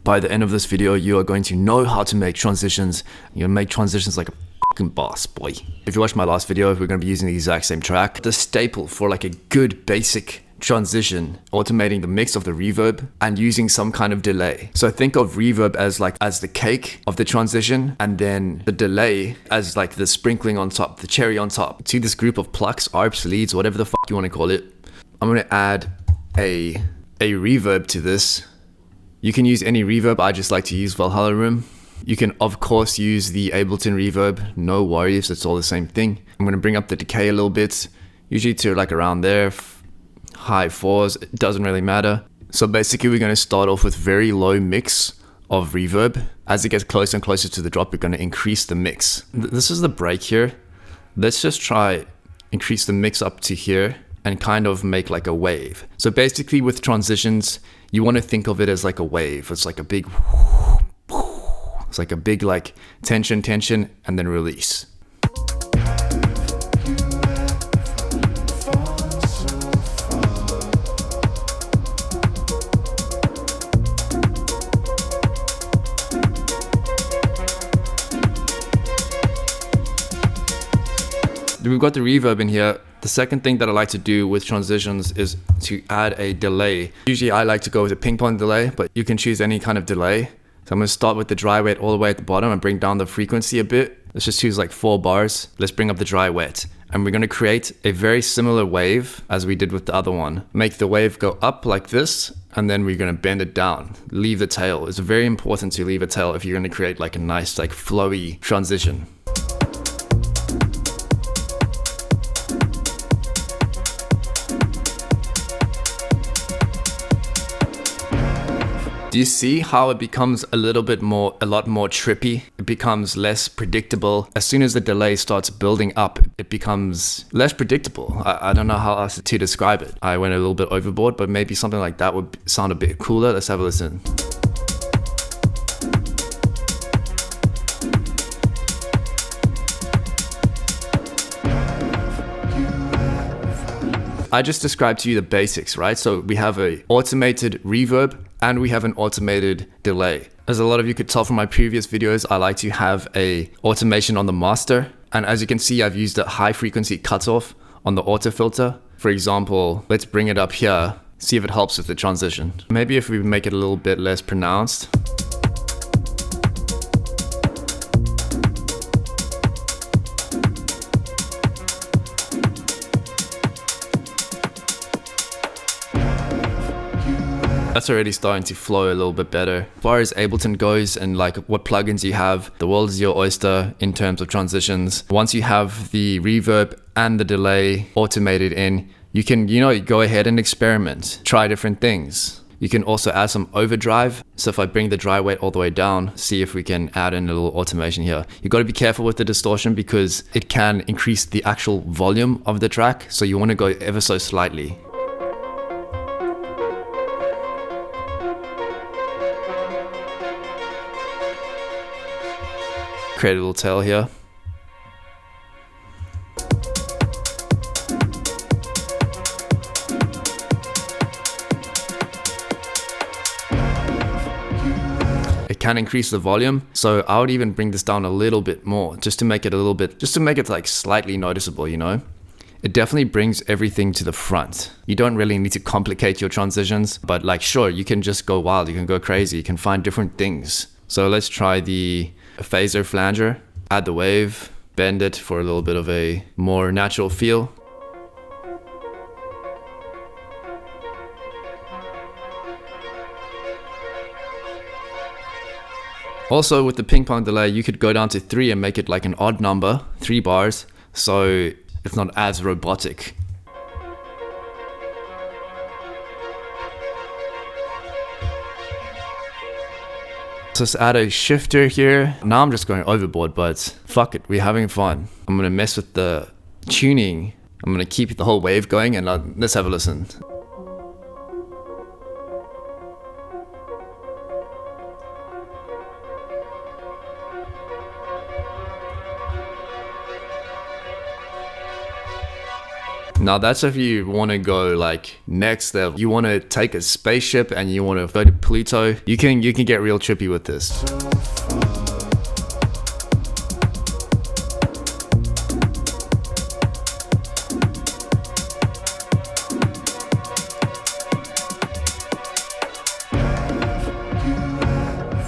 By the end of this video, you are going to know how to make transitions. You'll make transitions like a fucking boss, boy. If you watched my last video, we're going to be using the exact same track. The staple for like a good basic transition, automating the mix of the reverb and using some kind of delay. So think of reverb as the cake of the transition, and then the delay as like the sprinkling on top, the cherry on top. To this group of plucks, arps, leads, whatever the fuck you want to call it, I'm going to add a reverb to this. You can use any reverb. I just like to use Valhalla Room. You can of course use the Ableton reverb, no worries, it's all the same thing. I'm going to bring up the decay a little bit, usually to like around there, high 4s, it doesn't really matter. So basically we're going to start off with very low mix of reverb. As it gets closer and closer to the drop, we're going to increase the mix. This is the break here. Let's just try increase the mix up to here and kind of make like a wave. So basically with transitions, you want to think of it as like a wave. It's like a big, it's like a big like tension, and then release. We've got the reverb in here. The second thing that I like to do with transitions is to add a delay. Usually I like to go with a ping pong delay, but you can choose any kind of delay. So I'm going to start with the dry wet all the way at the bottom and bring down the frequency a bit. Let's just choose like 4 bars. Let's bring up the dry wet. And we're going to create a very similar wave as we did with the other one. Make the wave go up like this, and then we're going to bend it down. Leave the tail. It's very important to leave a tail if you're going to create like a nice like flowy transition. Do you see how it becomes a lot more trippy? It becomes less predictable. As soon as the delay starts building up, it becomes less predictable. I don't know how else to describe it. I went a little bit overboard, but maybe something like that would sound a bit cooler. Let's have a listen. I just described to you the basics, right? So we have an automated reverb and we have an automated delay. As a lot of you could tell from my previous videos, I like to have a automation on the master. And as you can see, I've used a high frequency cutoff on the auto filter. For example, let's bring it up here, see if it helps with the transition. Maybe if we make it a little bit less pronounced. That's already starting to flow a little bit better. As far as Ableton goes and like what plugins you have, the world is your oyster in terms of transitions. Once you have the reverb and the delay automated in, you can, go ahead and experiment, try different things. You can also add some overdrive. So if I bring the dry wet all the way down, see if we can add in a little automation here. You got to be careful with the distortion because it can increase the actual volume of the track. So you want to go ever so slightly. Create a little tail here. It can increase the volume, so I would even bring this down a little bit more just to make it like slightly noticeable, It definitely brings everything to the front. You don't really need to complicate your transitions, but like sure, you can just go wild, you can go crazy, you can find different things. So let's try the phaser flanger, add the wave, bend it for a little bit of a more natural feel. Also with the ping pong delay, you could go down to 3 and make it like an odd number, 3 bars, so it's not as robotic. Let's add a shifter here. Now I'm just going overboard, but fuck it, we're having fun. I'm gonna mess with the tuning. I'm gonna keep the whole wave going and let's have a listen. Now that's if you want to go like next level. You want to take a spaceship and you want to go to Pluto. You can get real trippy with this.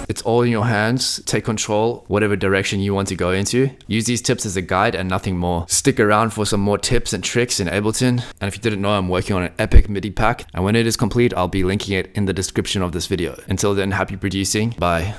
It's all in your hands. Take control, whatever direction you want to go into. Use these tips as a guide and nothing more. Stick around for some more tips and tricks in Ableton. And if you didn't know, I'm working on an epic MIDI pack. And when it is complete, I'll be linking it in the description of this video. Until then, happy producing. Bye.